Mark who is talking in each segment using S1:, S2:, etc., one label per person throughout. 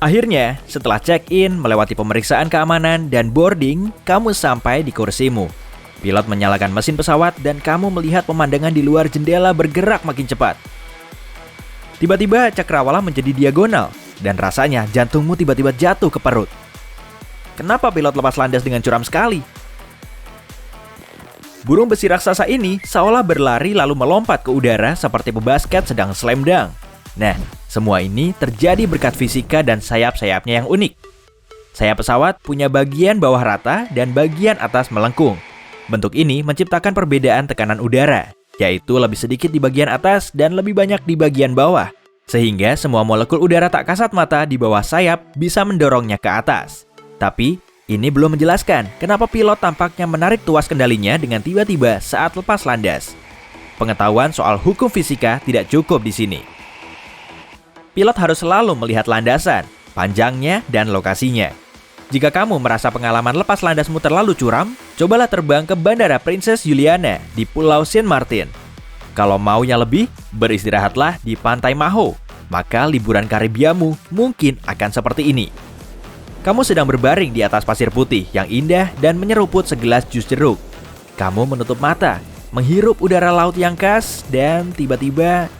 S1: Akhirnya, setelah check-in, melewati pemeriksaan keamanan, dan boarding, kamu sampai di kursimu. Pilot menyalakan mesin pesawat dan kamu melihat pemandangan di luar jendela bergerak makin cepat. Tiba-tiba cakrawala menjadi diagonal, dan rasanya jantungmu tiba-tiba jatuh ke perut. Kenapa pilot lepas landas dengan curam sekali? Burung besi raksasa ini seolah berlari lalu melompat ke udara seperti pebasket sedang slam dunk. Nah, semua ini terjadi berkat fisika dan sayap-sayapnya yang unik. Sayap pesawat punya bagian bawah rata dan bagian atas melengkung. Bentuk ini menciptakan perbedaan tekanan udara, yaitu lebih sedikit di bagian atas dan lebih banyak di bagian bawah. Sehingga semua molekul udara tak kasat mata di bawah sayap bisa mendorongnya ke atas. Tapi, ini belum menjelaskan kenapa pilot tampaknya menarik tuas kendalinya dengan tiba-tiba saat lepas landas. Pengetahuan soal hukum fisika tidak cukup di sini. Pilot harus selalu melihat landasan, panjangnya, dan lokasinya. Jika kamu merasa pengalaman lepas landasmu terlalu curam, cobalah terbang ke Bandara Princess Juliana di Pulau Saint Martin. Kalau maunya lebih, beristirahatlah di Pantai Maho, maka liburan Karibiamu mungkin akan seperti ini. Kamu sedang berbaring di atas pasir putih yang indah dan menyeruput segelas jus jeruk. Kamu menutup mata, menghirup udara laut yang khas, dan tiba-tiba,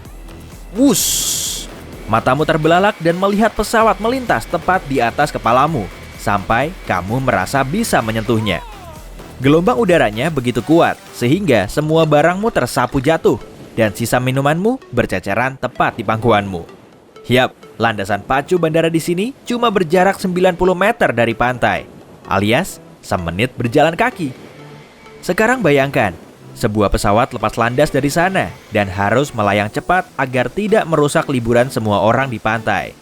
S1: wush! Matamu terbelalak dan melihat pesawat melintas tepat di atas kepalamu, sampai kamu merasa bisa menyentuhnya. Gelombang udaranya begitu kuat, sehingga semua barangmu tersapu jatuh, dan sisa minumanmu berceceran tepat di pangkuanmu. Yap, landasan pacu bandara di sini cuma berjarak 90 meter dari pantai, alias semenit berjalan kaki. Sekarang bayangkan, sebuah pesawat lepas landas dari sana dan harus melayang cepat agar tidak merusak liburan semua orang di pantai.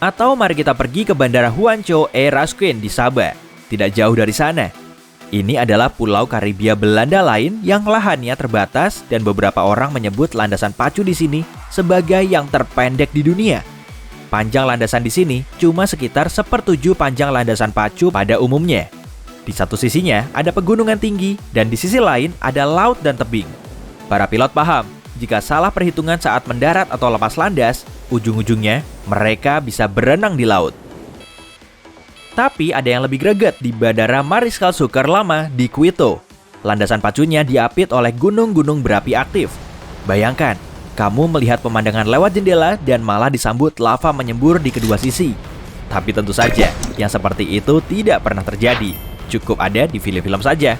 S1: Atau mari kita pergi ke Bandara Huancho Rasquin di Sabah, tidak jauh dari sana. Ini adalah pulau Karibia Belanda lain yang lahannya terbatas dan beberapa orang menyebut landasan pacu di sini sebagai yang terpendek di dunia. Panjang landasan di sini cuma sekitar 1/7 panjang landasan pacu pada umumnya. Di satu sisinya ada pegunungan tinggi dan di sisi lain ada laut dan tebing. Para pilot paham, jika salah perhitungan saat mendarat atau lepas landas, ujung-ujungnya mereka bisa berenang di laut. Tapi ada yang lebih greget di Bandara Marischal Zucker lama di Quito. Landasan pacunya diapit oleh gunung-gunung berapi aktif. Bayangkan, kamu melihat pemandangan lewat jendela dan malah disambut lava menyembur di kedua sisi. Tapi tentu saja, yang seperti itu tidak pernah terjadi. Cukup ada di film-film saja.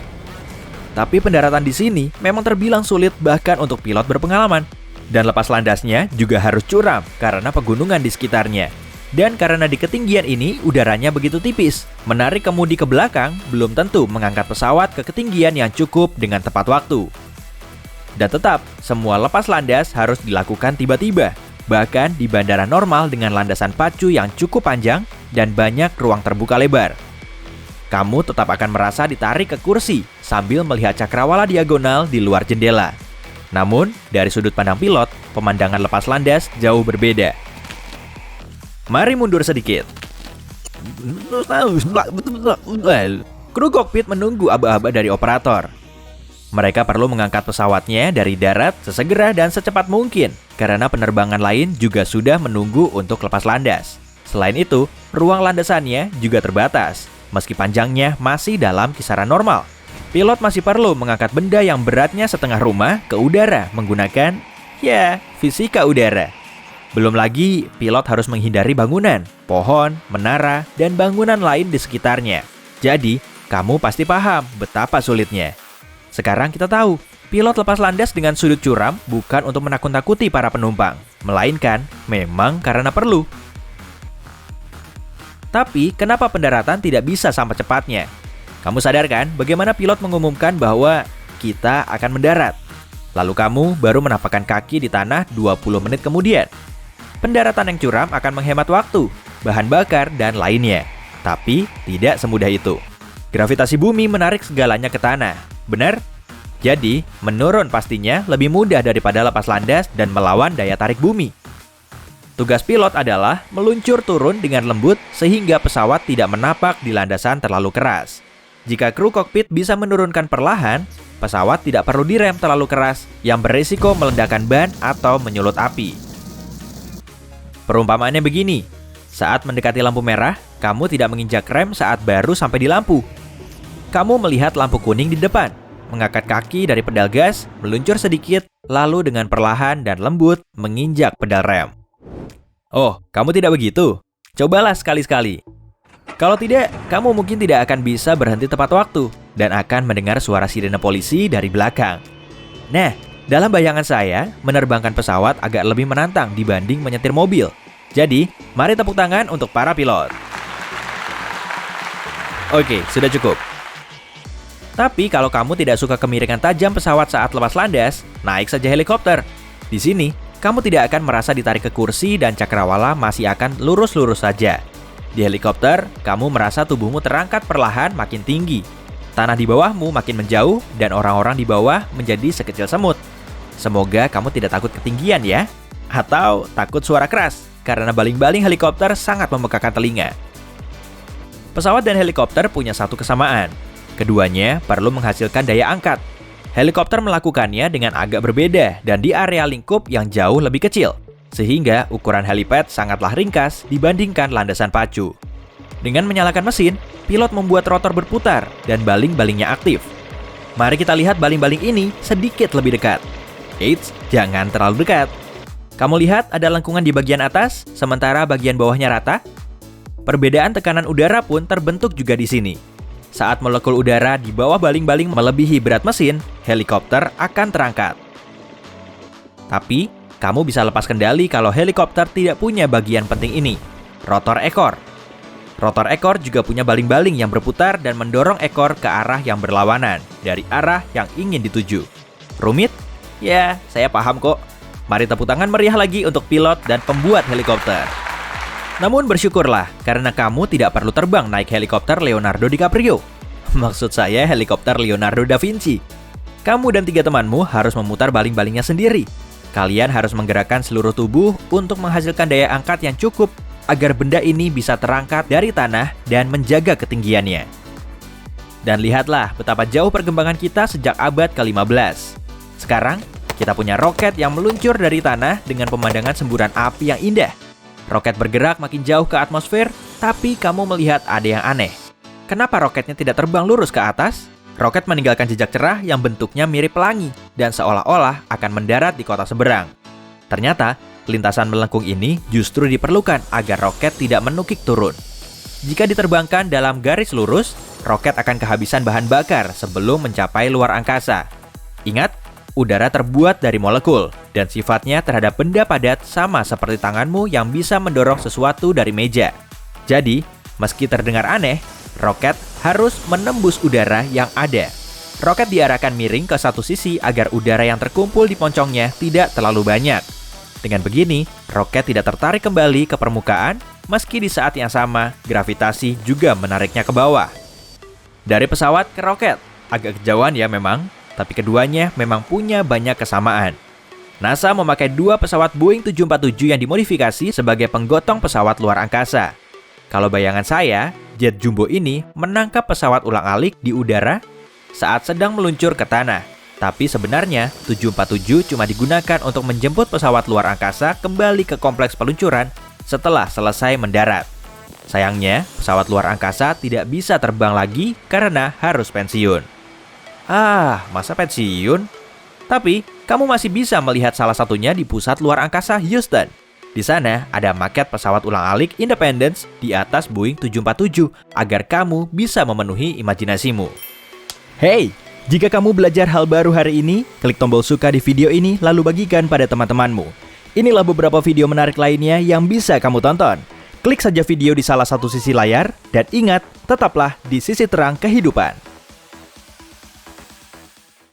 S1: Tapi pendaratan di sini memang terbilang sulit bahkan untuk pilot berpengalaman. Dan lepas landasnya juga harus curam karena pegunungan di sekitarnya. Dan karena di ketinggian ini udaranya begitu tipis, menarik kemudi ke belakang belum tentu mengangkat pesawat ke ketinggian yang cukup dengan tepat waktu. Dan tetap, semua lepas landas harus dilakukan tiba-tiba. Bahkan di bandara normal dengan landasan pacu yang cukup panjang dan banyak ruang terbuka lebar. Kamu tetap akan merasa ditarik ke kursi sambil melihat cakrawala diagonal di luar jendela. Namun, dari sudut pandang pilot, pemandangan lepas landas jauh berbeda. Mari mundur sedikit. Kru kokpit menunggu aba-aba dari operator. Mereka perlu mengangkat pesawatnya dari darat sesegera dan secepat mungkin, karena penerbangan lain juga sudah menunggu untuk lepas landas. Selain itu, ruang landasannya juga terbatas. Meski panjangnya masih dalam kisaran normal, pilot masih perlu mengangkat benda yang beratnya setengah rumah ke udara menggunakan, fisika udara. Belum lagi, pilot harus menghindari bangunan, pohon, menara, dan bangunan lain di sekitarnya. Jadi, kamu pasti paham betapa sulitnya. Sekarang kita tahu, pilot lepas landas dengan sudut curam bukan untuk menakut-nakuti para penumpang, melainkan memang karena perlu. Tapi, kenapa pendaratan tidak bisa sama cepatnya? Kamu sadar kan bagaimana pilot mengumumkan bahwa kita akan mendarat? Lalu kamu baru menapakkan kaki di tanah 20 menit kemudian. Pendaratan yang curam akan menghemat waktu, bahan bakar, dan lainnya. Tapi, tidak semudah itu. Gravitasi bumi menarik segalanya ke tanah, benar? Jadi, menurun pastinya lebih mudah daripada lepas landas dan melawan daya tarik bumi. Tugas pilot adalah meluncur turun dengan lembut sehingga pesawat tidak menapak di landasan terlalu keras. Jika kru kokpit bisa menurunkan perlahan, pesawat tidak perlu direm terlalu keras yang berisiko meledakkan ban atau menyulut api. Perumpamaannya begini, saat mendekati lampu merah, kamu tidak menginjak rem saat baru sampai di lampu. Kamu melihat lampu kuning di depan, mengangkat kaki dari pedal gas, meluncur sedikit, lalu dengan perlahan dan lembut menginjak pedal rem. Oh, kamu tidak begitu? Cobalah sekali-sekali. Kalau tidak, kamu mungkin tidak akan bisa berhenti tepat waktu dan akan mendengar suara sirene polisi dari belakang. Nah, dalam bayangan saya, menerbangkan pesawat agak lebih menantang dibanding menyetir mobil. Jadi, mari tepuk tangan untuk para pilot. Oke, sudah cukup. Tapi kalau kamu tidak suka kemiringan tajam pesawat saat lepas landas, naik saja helikopter. Di sini, kamu tidak akan merasa ditarik ke kursi dan cakrawala masih akan lurus-lurus saja. Di helikopter, kamu merasa tubuhmu terangkat perlahan makin tinggi. Tanah di bawahmu makin menjauh dan orang-orang di bawah menjadi sekecil semut. Semoga kamu tidak takut ketinggian ya. Atau takut suara keras, karena baling-baling helikopter sangat memekakan telinga. Pesawat dan helikopter punya satu kesamaan. Keduanya perlu menghasilkan daya angkat. Helikopter melakukannya dengan agak berbeda dan di area lingkup yang jauh lebih kecil. Sehingga ukuran helipad sangatlah ringkas dibandingkan landasan pacu. Dengan menyalakan mesin, pilot membuat rotor berputar dan baling-balingnya aktif. Mari kita lihat baling-baling ini sedikit lebih dekat. Eits, jangan terlalu dekat. Kamu lihat ada lengkungan di bagian atas, sementara bagian bawahnya rata? Perbedaan tekanan udara pun terbentuk juga di sini. Saat molekul udara di bawah baling-baling melebihi berat mesin, helikopter akan terangkat. Tapi, kamu bisa lepas kendali kalau helikopter tidak punya bagian penting ini, rotor ekor. Rotor ekor juga punya baling-baling yang berputar dan mendorong ekor ke arah yang berlawanan, dari arah yang ingin dituju. Rumit? Ya, saya paham kok. Mari tepuk tangan meriah lagi untuk pilot dan pembuat helikopter. Namun bersyukurlah, karena kamu tidak perlu terbang naik helikopter Leonardo DiCaprio. Maksud saya helikopter Leonardo da Vinci. Kamu dan 3 temanmu harus memutar baling-balingnya sendiri. Kalian harus menggerakkan seluruh tubuh untuk menghasilkan daya angkat yang cukup agar benda ini bisa terangkat dari tanah dan menjaga ketinggiannya. Dan lihatlah betapa jauh perkembangan kita sejak abad ke-15. Sekarang, kita punya roket yang meluncur dari tanah dengan pemandangan semburan api yang indah. Roket bergerak makin jauh ke atmosfer, tapi kamu melihat ada yang aneh. Kenapa roketnya tidak terbang lurus ke atas? Roket meninggalkan jejak cerah yang bentuknya mirip pelangi dan seolah-olah akan mendarat di kota seberang. Ternyata, lintasan melengkung ini justru diperlukan agar roket tidak menukik turun. Jika diterbangkan dalam garis lurus, roket akan kehabisan bahan bakar sebelum mencapai luar angkasa. Ingat, udara terbuat dari molekul, dan sifatnya terhadap benda padat sama seperti tanganmu yang bisa mendorong sesuatu dari meja. Jadi, meski terdengar aneh, roket harus menembus udara yang ada. Roket diarahkan miring ke satu sisi agar udara yang terkumpul di poncongnya tidak terlalu banyak. Dengan begini, roket tidak tertarik kembali ke permukaan, meski di saat yang sama, gravitasi juga menariknya ke bawah. Dari pesawat ke roket, agak kejauhan ya memang, tapi keduanya memang punya banyak kesamaan. NASA memakai 2 pesawat Boeing 747 yang dimodifikasi sebagai penggotong pesawat luar angkasa. Kalau bayangan saya, jet jumbo ini menangkap pesawat ulang-alik di udara saat sedang meluncur ke tanah. Tapi sebenarnya, 747 cuma digunakan untuk menjemput pesawat luar angkasa kembali ke kompleks peluncuran setelah selesai mendarat. Sayangnya, pesawat luar angkasa tidak bisa terbang lagi karena harus pensiun. Masa pensiun? Tapi, kamu masih bisa melihat salah satunya di pusat luar angkasa Houston. Di sana ada maket pesawat ulang-alik Independence di atas Boeing 747 agar kamu bisa memenuhi imajinasimu. Hey, jika kamu belajar hal baru hari ini, klik tombol suka di video ini lalu bagikan pada teman-temanmu. Inilah beberapa video menarik lainnya yang bisa kamu tonton. Klik saja video di salah satu sisi layar dan ingat, tetaplah di sisi terang kehidupan.